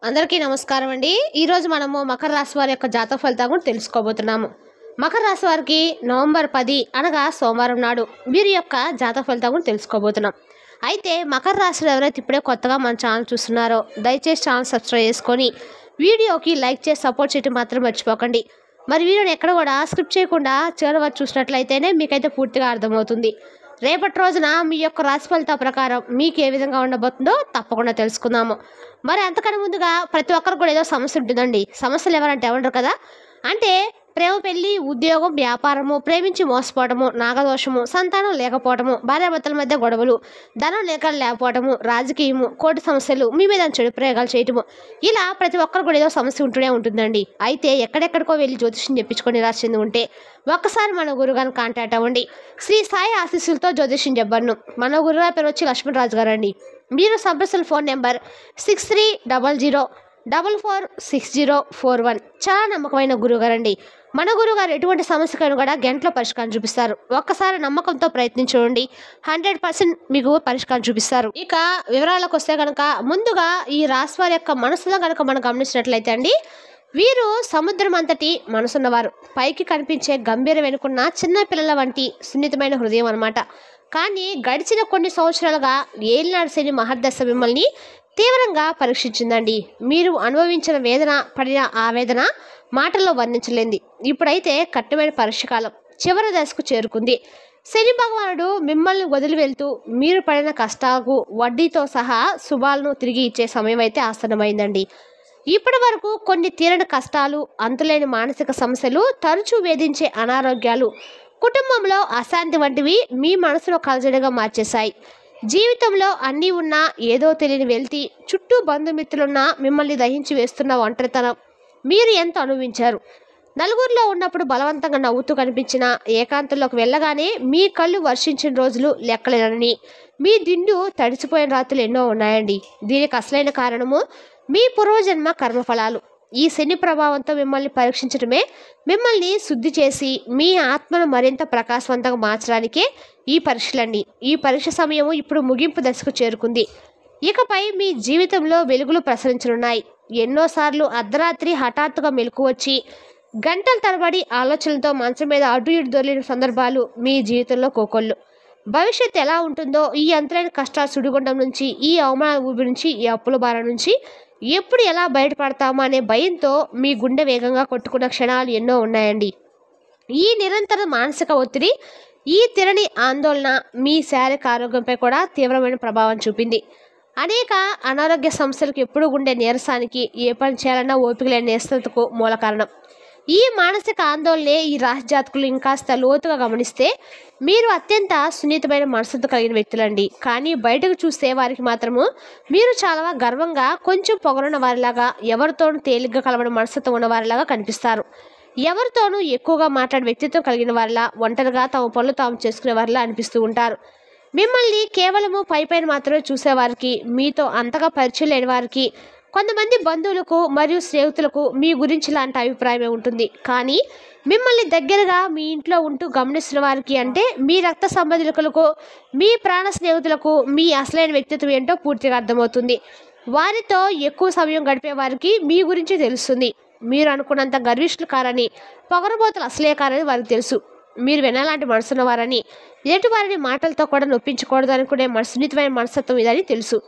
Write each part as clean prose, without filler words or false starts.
అందరికీ నమస్కారం అండి. ఈరోజు మనము మకర రాశి వారి యొక్క జాతక ఫలితాలను కూడా తెలుసుకోబోతున్నాము. మకర రాశి వారికి నవంబర్ 10 అనగా సోమవారం నాడు వీరి యొక్క జాతక ఫలితాలను కూడా తెలుసుకోబోతున్నాం. అయితే మకర రాశిలో ఎవరైతే ఇప్పుడే కొత్తగా మన ఛానల్ చూస్తున్నారో దయచేసి ఛానల్ సబ్స్క్రైబ్ చేసుకొని వీడియోకి లైక్ చేసి సపోర్ట్ చేయడం మాత్రం మర్చిపోకండి. మరి వీడియోని ఎక్కడ కూడా స్క్రిప్ట్ చేయకుండా చివరి వరకు చూసినట్లయితేనే మీకైతే పూర్తిగా అర్థమవుతుంది. రేపటి రోజున మీ యొక్క రాశి ఫలితాల ప్రకారం మీకు ఏ విధంగా ఉండబోతుందో తప్పకుండా తెలుసుకుందాము. మరి అంతకన్నా ముందుగా ప్రతి ఒక్కరు కూడా ఏదో సమస్య ఉంటుందండి. సమస్యలు ఎవరంటే ఎవరు కదా, అంటే ప్రేమ, పెళ్లి, ఉద్యోగం, వ్యాపారము, ప్రేమించి మోసపోవటము, నాగదోషము, సంతానం లేకపోవటము, భార్యాభర్తల మధ్య గొడవలు, ధనం లేకపోవటము, రాజకీయము, కోర్టు సమస్యలు, మీ మీద చెడు ప్రయోగాలు చేయటము, ఇలా ప్రతి ఒక్కరు కూడా ఏదో సమస్య ఉంటూనే ఉంటుందండి. అయితే ఎక్కడెక్కడికో వెళ్ళి జ్యోతిష్యం చెప్పించుకొని రాసింది ఉంటే ఒక్కసారి మన గురుగారిని కాంటాక్ట్ అవ్వండి. శ్రీ సాయి ఆశీస్సులతో జ్యోతిష్యం చెప్పను. మన గురుగారి పేరు వచ్చి లక్ష్మణరాజు గారు అండి. మీరు సంప్రదించిన ఫోన్ నెంబర్ 6300446041. చాలా నమ్మకమైన గురువుగారు అండి. మన గురువుగారు ఎటువంటి సమస్యకైనా కూడా గంటలో పరిష్కారం చూపిస్తారు. ఒక్కసారి నమ్మకంతో ప్రయత్నించండి, 100% మీకు పరిష్కారం చూపిస్తారు. ఇక వివరాలకు వస్తే కనుక ముందుగా ఈ రాశి వారి యొక్క మనసులో కనుక మనం గమనించినట్లయితే అండి, వీరు సముద్రం అంతటి మనసున్నవారు. పైకి కనిపించే గంభీర వెనుకున్న చిన్న పిల్లల వంటి సున్నితమైన హృదయం అన్నమాట. కానీ గడిచిన కొన్ని సంవత్సరాలుగా ఏలినాడు శని మహర్దశ మిమ్మల్ని తీవ్రంగా పరీక్షించిందండి. మీరు అనుభవించిన వేదన, పడిన ఆవేదన మాటల్లో వర్ణించలేంది. ఇప్పుడైతే కఠినమైన పరీక్ష కాలం చివరి దశకు చేరుకుంది. శని భగవానుడు మిమ్మల్ని వదిలి వెళ్తూ మీరు పడిన కష్టాలకు వడ్డీతో సహా శుభాలను తిరిగి ఇచ్చే సమయం అయితే ఆసన్నమైందండి. ఇప్పటి వరకు కొన్ని తీరని కష్టాలు, అంతులేని మానసిక సమస్యలు, తరచూ వేధించే అనారోగ్యాలు, కుటుంబంలో అశాంతి వంటివి మీ మనసులో కలజడిగా మార్చేశాయి. జీవితంలో అన్నీ ఉన్నా ఏదో తెలియని వెళ్తి, చుట్టూ బంధుమిత్రులున్నా మిమ్మల్ని దహించి వేస్తున్న ఒంటరితనం మీరు ఎంత అనుభవించారు. నలుగురిలో ఉన్నప్పుడు బలవంతంగా నవ్వుతూ కనిపించిన ఏకాంతంలోకి వెళ్ళగానే మీ కళ్ళు వర్షించిన రోజులు లెక్కలేనని, మీ దిండు తడిసిపోయిన రాత్రులు ఎన్నో ఉన్నాయండి. దీనికి అసలైన కారణము మీ పూర్వజన్మ కర్మఫలాలు. ఈ శని ప్రభావంతో మిమ్మల్ని పరీక్షించడమే, మిమ్మల్ని శుద్ధి చేసి మీ ఆత్మను మరింత ప్రకాశవంతంగా మార్చడానికే ఈ పరీక్షలండి. ఈ పరీక్ష సమయము ఇప్పుడు ముగింపు దశకు చేరుకుంది. ఇకపై మీ జీవితంలో వెలుగులు ప్రసరించనున్నాయి. ఎన్నోసార్లు అర్ధరాత్రి హఠాత్తుగా మెలకు వచ్చి గంటల తరబడి ఆలోచనలతో మంచం మీద అటు ఇటు దొరికిన సందర్భాలు మీ జీవితంలో కోకొల్లు. భవిష్యత్తు ఎలా ఉంటుందో, ఈ అంతరైన కష్టాల సుడిగుండం నుంచి, ఈ అవమాన ఊబి నుంచి, ఈ అప్పుల భారం నుంచి ఎప్పుడు ఎలా బయటపడతామో అనే భయంతో మీ గుండె వేగంగా కొట్టుకున్న క్షణాలు ఎన్నో ఉన్నాయండి. ఈ నిరంతర మానసిక ఒత్తిడి, ఈ తిరని ఆందోళన మీ శారీరక ఆరోగ్యంపై కూడా తీవ్రమైన ప్రభావం చూపింది. అనేక అనారోగ్య సమస్యలకు, ఎప్పుడు ఉండే నీరసానికి, ఏ పని చేయాలన్నా ఓపిక లేని నిస్సత్తుకు మూల కారణం. ఈ మానసిక ఆందోళనే ఈ రాశి జాతకులు ఇంకాస్త లోతుగా గమనిస్తే మీరు అత్యంత సున్నితమైన మనసుతో కలిగిన వ్యక్తులండి. కానీ బయటకు చూస్తే వారికి మాత్రము మీరు చాలా గర్వంగా, కొంచెం పొగరున్న వారిలాగా, ఎవరితోనూ తేలిగ్గా కలవని మనసుతో ఉన్న వారిలాగా కనిపిస్తారు. ఎవరితోనూ ఎక్కువగా మాట్లాడే వ్యక్తిత్వం కలిగిన వారిలా, ఒంటరిగా తమ పనులు తాము చేసుకునే వారిలా అనిపిస్తూ ఉంటారు. మిమ్మల్ని కేవలము పైపైన మాత్రమే చూసేవారికి, మీతో అంతగా పరిచయం లేని వారికి, కొంతమంది బంధువులకు మరియు స్నేహితులకు మీ గురించి ఇలాంటి అభిప్రాయమే ఉంటుంది. కానీ మిమ్మల్ని దగ్గరగా మీ ఇంట్లో ఉంటూ గమనిస్తున్న వారికి, అంటే మీ రక్త సంబంధికులకు, మీ ప్రాణ స్నేహితులకు మీ అసలైన వ్యక్తిత్వం ఏంటో పూర్తిగా అర్థమవుతుంది. వారితో ఎక్కువ సమయం గడిపే వారికి మీ గురించి తెలుస్తుంది. మీరు అనుకున్నంత గర్విష్ఠులు కారని, పొగరబోతులు అసలే కారని వారికి తెలుసు. మీరు వినాలంటే మనసున్నవారని, ఎదుటి వారిని మాటలతో కూడా నొప్పించకూడదు అనుకునే సున్నితమైన మనస్తత్వం ఇదని తెలుసు.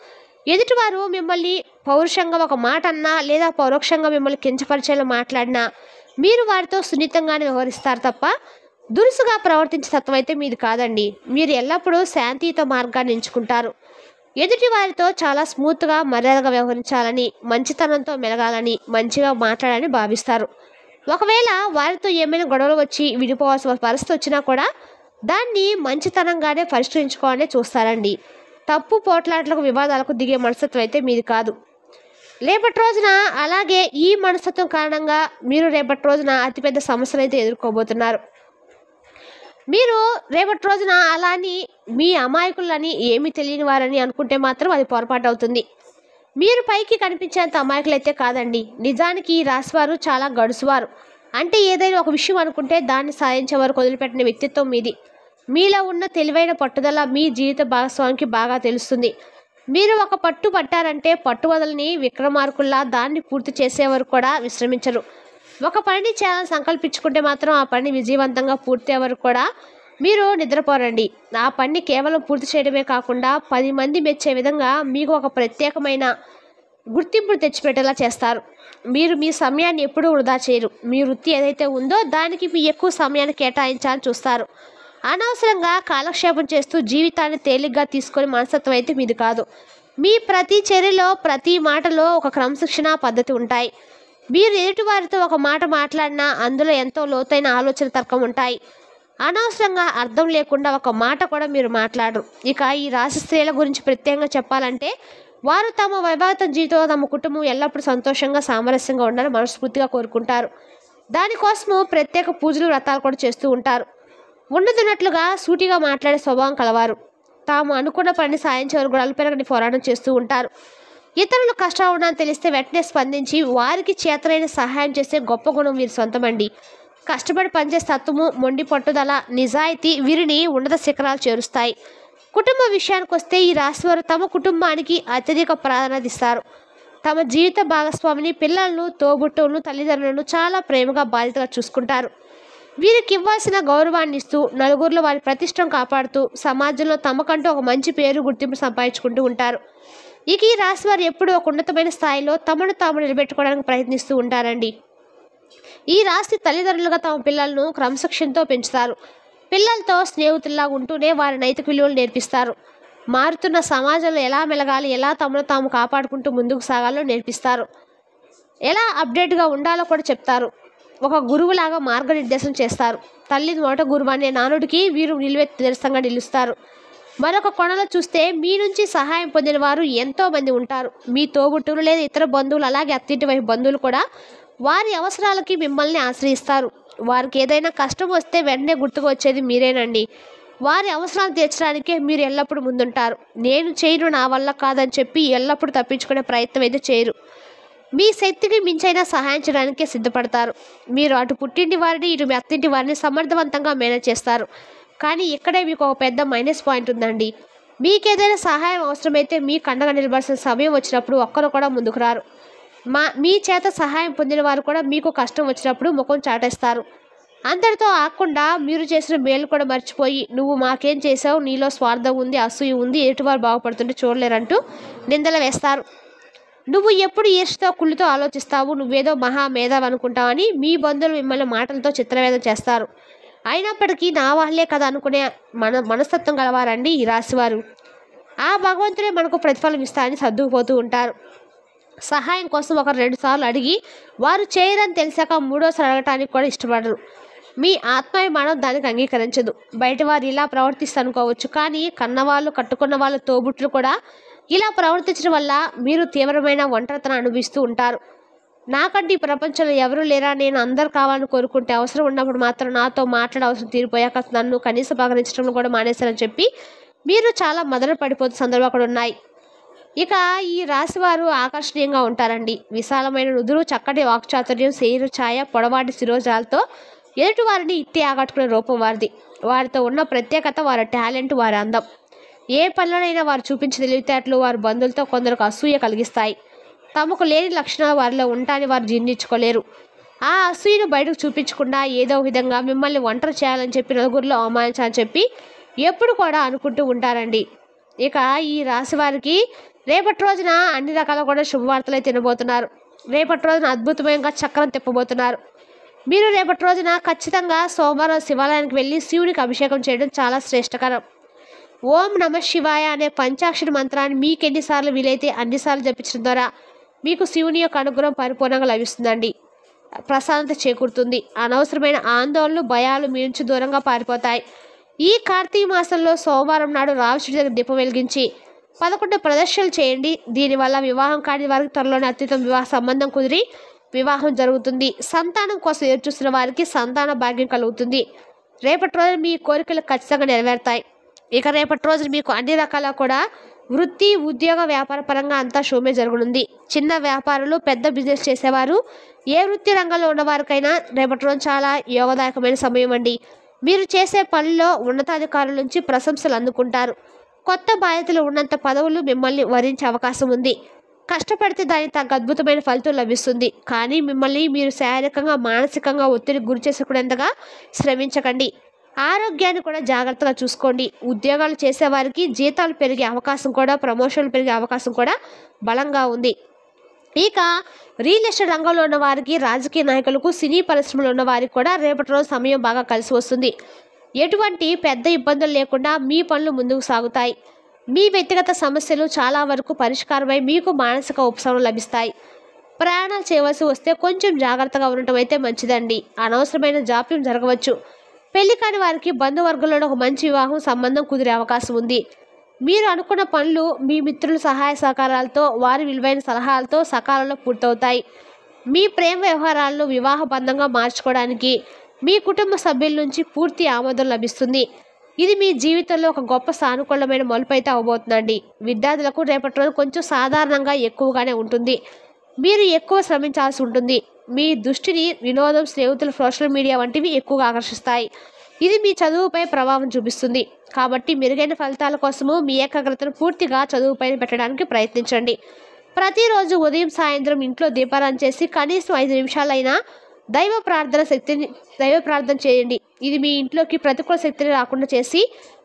ఎదుటివారు మిమ్మల్ని పౌరుషంగా ఒక మాట అన్నా, లేదా పరోక్షంగా మిమ్మల్ని కించపరిచేలా మాట్లాడినా మీరు వారితో సున్నితంగానే వ్యవహరిస్తారు తప్ప దురుసుగా ప్రవర్తించే తత్వం అయితే మీది కాదండి. మీరు ఎల్లప్పుడూ శాంతియుత మార్గాన్ని ఎంచుకుంటారు. ఎదుటి వారితో చాలా స్మూత్గా, మర్యాదగా వ్యవహరించాలని, మంచితనంతో మెలగాలని, మంచిగా మాట్లాడాలని భావిస్తారు. ఒకవేళ వారితో ఏమైనా గొడవలు వచ్చి విడిపోవాల్సిన పరిస్థితి వచ్చినా కూడా దాన్ని మంచితనంగానే పరిష్కరించుకోవాలని చూస్తారండి. తప్పు పోట్లాట్లకు, వివాదాలకు దిగే మనస్తత్వం అయితే మీది కాదు. రేపటి రోజున అలాగే ఈ మనస్తత్వం కారణంగా మీరు రేపటి రోజున అతిపెద్ద సమస్యలు అయితే ఎదుర్కోబోతున్నారు. మీరు రేపటి రోజున అలాని మీ అమాయకులని, ఏమీ తెలియని వారని అనుకుంటే మాత్రం అది పొరపాటు అవుతుంది. మీరు పైకి కనిపించేంత అమాయకులైతే కాదండి. నిజానికి ఈ రాశివారు చాలా గడుసువారు. అంటే ఏదైనా ఒక విషయం అనుకుంటే దాన్ని సాధించే వరకు వదిలిపెట్టిన వ్యక్తిత్వం మీది. మీలో ఉన్న తెలివైన పట్టుదల మీ జీవిత భాగస్వామికి బాగా తెలుస్తుంది. మీరు ఒక పట్టు పట్టారంటే పట్టు వదలని విక్రమార్కుల్లా దాన్ని పూర్తి చేసేవారు కూడా విశ్రమించరు. ఒక పనిని చేయాలని సంకల్పించుకుంటే మాత్రం ఆ పని విజయవంతంగా పూర్తి అయ్యే వరకు కూడా మీరు నిద్రపోరండి. ఆ పనిని కేవలం పూర్తి చేయడమే కాకుండా 10 మంది మెచ్చే విధంగా మీకు ఒక ప్రత్యేకమైన గుర్తింపును తెచ్చిపెట్టేలా చేస్తారు. మీరు మీ సమయాన్ని ఎప్పుడూ వృధా చేయరు. మీ వృత్తి ఏదైతే ఉందో దానికి మీ ఎక్కువ సమయాన్ని కేటాయించాలని చూస్తారు. అనవసరంగా కాలక్షేపం చేస్తూ జీవితాన్ని తేలిగ్గా తీసుకొని మనస్తత్వం అయితే మీది కాదు. మీ ప్రతి చర్యలో ప్రతి మాటలో ఒక క్రమశిక్షణ పద్ధతి ఉంటాయి. మీరు ఎదుటివారితో ఒక మాట మాట్లాడినా అందులో ఎంతో లోతైన ఆలోచన తర్కం ఉంటాయి. అనవసరంగా అర్థం లేకుండా ఒక మాట కూడా మీరు మాట్లాడరు. ఇక ఈ రాశి స్త్రీల గురించి ప్రత్యేకంగా చెప్పాలంటే వారు తమ వైవాహిక జీవితంలో తమ కుటుంబం ఎల్లప్పుడూ సంతోషంగా సామరస్యంగా ఉండాలని మనస్ఫూర్తిగా కోరుకుంటారు. దానికోసము ప్రత్యేక పూజలు వ్రతాలు కూడా చేస్తూ ఉంటారు. ఉన్నదిన్నట్లుగా సూటిగా మాట్లాడే స్వభావం కలవారు. తాము అనుకున్న పని సాధించేవారు కూడా అలుపెరగని పోరాటం చేస్తూ ఉంటారు. ఇతరులు కష్టాలు ఉన్నాయని తెలిస్తే వెంటనే స్పందించి వారికి చేతనైన సహాయం చేసే గొప్ప గుణం వీరి సొంతమండి. కష్టపడి పనిచేసే తత్వము, మొండి పట్టుదల, నిజాయితీ వీరిని ఉన్నత శిఖరాలు చేరుస్తాయి. కుటుంబ విషయానికి వస్తే ఈ రాశివారు తమ కుటుంబానికి అత్యధిక ప్రాధాన్యత ఇస్తారు. తమ జీవిత భాగస్వామిని, పిల్లలను, తోబుట్టువులను, తల్లిదండ్రులను చాలా ప్రేమగా బాధ్యతగా చూసుకుంటారు. వీరికి ఇవ్వాల్సిన గౌరవాన్ని ఇస్తూ నలుగురిలో వారి ప్రతిష్టను కాపాడుతూ సమాజంలో తమకంటూ ఒక మంచి పేరు గుర్తింపు సంపాదించుకుంటూ ఉంటారు. ఇక ఈ రాశివారు ఎప్పుడూ ఒక ఉన్నతమైన స్థాయిలో తమను తాము నిలబెట్టుకోవడానికి ప్రయత్నిస్తూ ఉంటారండి. ఈ రాశి తల్లిదండ్రులుగా తమ పిల్లలను క్రమశిక్షణతో పెంచుతారు. పిల్లలతో స్నేహితుల్లా ఉంటూనే వారి నైతిక విలువలు నేర్పిస్తారు. మారుతున్న సమాజంలో ఎలా మెలగాలి, ఎలా తమను తాము కాపాడుకుంటూ ముందుకు సాగాలో నేర్పిస్తారు. ఎలా అప్డేట్గా ఉండాలో కూడా చెప్తారు. ఒక గురువులాగా మార్గనిర్దేశం చేస్తారు. తల్లి నోట గురువు అనే నానుడికి వీరు నిలువెత్తు నిరసంగా నిలుస్తారు. మరొక కోణంలో చూస్తే మీ నుంచి సహాయం పొందిన వారు ఎంతోమంది ఉంటారు. మీ తోబుట్టువులు లేదా ఇతర బంధువులు, అలాగే అత్తింటి వైపు బంధువులు కూడా వారి అవసరాలకి మిమ్మల్ని ఆశ్రయిస్తారు. వారికి ఏదైనా కష్టం వస్తే వెంటనే గుర్తుకు వచ్చేది మీరేనండి. వారి అవసరాలు తీర్చడానికే మీరు ఎల్లప్పుడూ ముందుంటారు. నేను చేయను, నా వల్ల కాదని చెప్పి ఎల్లప్పుడూ తప్పించుకునే ప్రయత్నం అయితే చేయరు. మీ శక్తికి మించైనా సహాయం చేయడానికే సిద్ధపడతారు. మీరు అటు పుట్టింటి వారిని, ఇటు మీ అత్తింటి వారిని సమర్థవంతంగా మేనేజ్ చేస్తారు. కానీ ఇక్కడే మీకు ఒక పెద్ద మైనస్ పాయింట్ ఉందండి. మీకేదైనా సహాయం అవసరమైతే మీ కండగా నిలబడాల్సిన సమయం వచ్చినప్పుడు ఒక్కరు కూడా ముందుకు రారు. మీ చేత సహాయం పొందిన వారు కూడా మీకు కష్టం వచ్చినప్పుడు ముఖం చాటేస్తారు. అంతటితో ఆగకుండా మీరు చేసిన మేలు కూడా మర్చిపోయి నువ్వు మాకేం చేసావు, నీలో స్వార్థం ఉంది, అసూయ ఉంది, ఎటువారు బాగుపడుతుంటే చూడలేరంటూ నిందలు వేస్తారు. నువ్వు ఎప్పుడు ఈర్ష్యతో కుళ్ళుతో ఆలోచిస్తావు, నువ్వేదో మహా మేధావి అనుకుంటావని మీ బంధువులు మిమ్మల్ని మాటలతో చిత్రవేదం చేస్తారు. అయినప్పటికీ నా వాళ్ళే కదా అనుకునే మనస్తత్వం గలవారండి ఈ రాశివారు. ఆ భగవంతుడే మనకు ప్రతిఫలం ఇస్తారని సర్దుకుపోతూ ఉంటారు. సహాయం కోసం ఒకరు 2 సార్లు అడిగి వారు చేయరని తెలిసాక 3వసారి అడగటానికి కూడా ఇష్టపడరు. మీ ఆత్మాభిమానం దానికి అంగీకరించదు. బయట వారు ఇలా ప్రవర్తిస్తారనుకోవచ్చు, కానీ కన్నవాళ్ళు, కట్టుకున్న వాళ్ళ తోబుట్టులు కూడా ఇలా ప్రవర్తించడం వల్ల మీరు తీవ్రమైన ఒంటరితనం అనుభవిస్తూ ఉంటారు. నాకంటే ఈ ప్రపంచంలో ఎవరూ లేరా, నేను అందరు కావాలని కోరుకుంటే అవసరం ఉన్నప్పుడు మాత్రం నాతో మాట్లాడే అవసరం తీరిపోయాక నన్ను కనీసం పలకరించడం కూడా మానేశారని చెప్పి మీరు చాలా మదన పడిపోతున్న సందర్భాలు కూడా ఉన్నాయి. ఇక ఈ రాశివారు ఆకర్షణీయంగా ఉంటారండి. విశాలమైన నుదురు, చక్కటి వాక్చాతుర్యం, శరీర ఛాయ, పొడవాటి శిరోజాలతో ఎదుటి వారిని ఇట్టి ఆకట్టుకునే రూపం వారిది. వారితో ఉన్న ప్రత్యేకత వారి టాలెంట్, వారి అందం. ఏ పనిలోనైనా వారు చూపించే తెలివితేటలు వారి బంధువులతో కొందరికి అసూయ కలిగిస్తాయి. తమకు లేని లక్షణాలు వారిలో ఉంటాయని వారు జీర్ణించుకోలేరు. ఆ అసూయను బయటకు చూపించకుండా ఏదో విధంగా మిమ్మల్ని ఒంటరి చేయాలని చెప్పి నలుగురిలో అవమానించాలని చెప్పి ఎప్పుడు కూడా అనుకుంటూ ఉంటారండి. ఇక ఈ రాశి వారికి రేపటి రోజున అన్ని రకాల కూడా శుభవార్తలు తినబోతున్నారు. రేపటి రోజున అద్భుతమైన చక్రం తిప్పబోతున్నారు. మీరు రేపటి రోజున ఖచ్చితంగా సోమవారం శివాలయానికి వెళ్ళి శివుడికి అభిషేకం చేయడం చాలా శ్రేష్టకరం. ఓం నమ శివాయ అనే పంచాక్షరి మంత్రాన్ని మీకు ఎన్నిసార్లు వీలైతే అన్నిసార్లు జపించడం ద్వారా మీకు శివుని యొక్క అనుగ్రహం పరిపూర్ణంగా లభిస్తుందండి. ప్రశాంతత చేకూరుతుంది. అనవసరమైన ఆందోళనలు, భయాలు మీ నుంచి దూరంగా పారిపోతాయి. ఈ కార్తీక మాసంలో సోమవారం నాడు రావిశుడి దగ్గర దీపం వెలిగించి 11 ప్రదర్శనలు చేయండి. దీనివల్ల వివాహం కాని వారికి త్వరలోనే అత్యుత్తమ వివాహ సంబంధం కుదిరి వివాహం జరుగుతుంది. సంతానం కోసం ఎదురుచూస్తున్న వారికి సంతాన భాగ్యం కలుగుతుంది. రేపటి రోజున మీ కోరికలు ఖచ్చితంగా నెరవేరుతాయి. ఇక రేపటి రోజున మీకు అన్ని రకాల కూడా వృత్తి, ఉద్యోగ, వ్యాపార పరంగా అంతా శుభమే జరగనుంది. చిన్న వ్యాపారులు, పెద్ద బిజినెస్ చేసేవారు, ఏ వృత్తి రంగంలో ఉన్నవారికైనా రేపటి రోజు చాలా యోగదాయకమైన సమయం అండి. మీరు చేసే పనిలో ఉన్నతాధికారుల నుంచి ప్రశంసలు అందుకుంటారు. కొత్త బాధ్యతలు ఉన్నంత పదవులు మిమ్మల్ని వరించే అవకాశం ఉంది. కష్టపడితే దానికి తగ్గ అద్భుతమైన ఫలితం లభిస్తుంది. కానీ మిమ్మల్ని మీరు శారీరకంగా మానసికంగా ఒత్తిడికి గురి చేసుకునేంతగా శ్రమించకండి. ఆరోగ్యాన్ని కూడా జాగ్రత్తగా చూసుకోండి. ఉద్యోగాలు చేసేవారికి జీతాలు పెరిగే అవకాశం కూడా, ప్రమోషన్లు పెరిగే అవకాశం కూడా బలంగా ఉంది. ఇక రియల్ ఎస్టేట్ రంగంలో ఉన్న వారికి, రాజకీయ నాయకులకు, సినీ పరిశ్రమలో ఉన్న వారికి కూడా రేపటి రోజు సమయం బాగా కలిసి వస్తుంది. ఎటువంటి పెద్ద ఇబ్బందులు లేకుండా మీ పనులు ముందుకు సాగుతాయి. మీ వ్యక్తిగత సమస్యలు చాలా వరకు పరిష్కారమై మీకు మానసిక ఉపశమనం లభిస్తాయి. ప్రయాణాలు చేయవలసి వస్తే కొంచెం జాగ్రత్తగా ఉండటం అయితే మంచిదండి. అనవసరమైన జాప్యం జరగవచ్చు. పెళ్లి కాని వారికి బంధువర్గంలో ఒక మంచి వివాహం సంబంధం కుదిరే అవకాశం ఉంది. మీరు అనుకున్న పనులు మీ మిత్రుల సహాయ సహకారాలతో, వారి విలువైన సలహాలతో సకాలంలో పూర్తవుతాయి. మీ ప్రేమ వ్యవహారాలను వివాహ బంధంగా మార్చుకోవడానికి మీ కుటుంబ సభ్యుల నుంచి పూర్తి ఆమోదం లభిస్తుంది. ఇది మీ జీవితంలో ఒక గొప్ప సానుకూలమైన మలుపు అయితే అవబోతుందండి. విద్యార్థులకు రేపటి రోజు కొంచెం సాధారణంగా ఎక్కువగానే ఉంటుంది. మీరు ఎక్కువ శ్రమించాల్సి ఉంటుంది. మీ దృష్టిని వినోదం, స్నేహితులు, సోషల్ మీడియా వంటివి ఎక్కువగా ఆకర్షిస్తాయి. ఇది మీ చదువుపై ప్రభావం చూపిస్తుంది. కాబట్టి మెరుగైన ఫలితాల కోసము మీ ఏకాగ్రతను పూర్తిగా చదువుపైన పెట్టడానికి ప్రయత్నించండి. ప్రతిరోజు ఉదయం, సాయంత్రం ఇంట్లో దీపారాధన చేసి కనీసం 5 నిమిషాలైనా దైవ ప్రార్థన చేయండి. ఇది మీ ఇంట్లోకి ప్రతికూల శక్తిని రాకుండా చేసి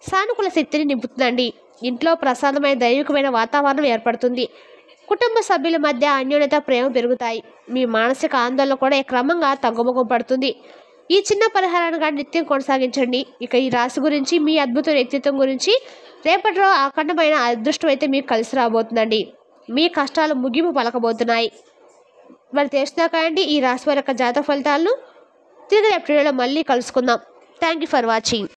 సానుకూల శక్తిని నింపుతుందండి. ఇంట్లో ప్రశాంతమైన దైవికమైన వాతావరణం ఏర్పడుతుంది. కుటుంబ సభ్యుల మధ్య అన్యోన్యత, ప్రేమ పెరుగుతాయి. మీ మానసిక ఆందోళన కూడా క్రమంగా తగ్గుముఖం పడుతుంది. ఈ చిన్న పరిహారాన్ని నిత్యం కొనసాగించండి. ఇక ఈ రాశి గురించి, మీ అద్భుత వ్యక్తిత్వం గురించి రేపటిలో అఖండమైన అదృష్టం అయితే మీకు కలిసి రాబోతుందండి. మీ కష్టాలు ముగింపు పలకబోతున్నాయి. మరి తెలుసుదాకండి ఈ రాశి వారి యొక్క జాతక ఫలితాలను. తిరిగి రేపు వీడియోలో మళ్ళీ కలుసుకుందాం. Thank you for watching.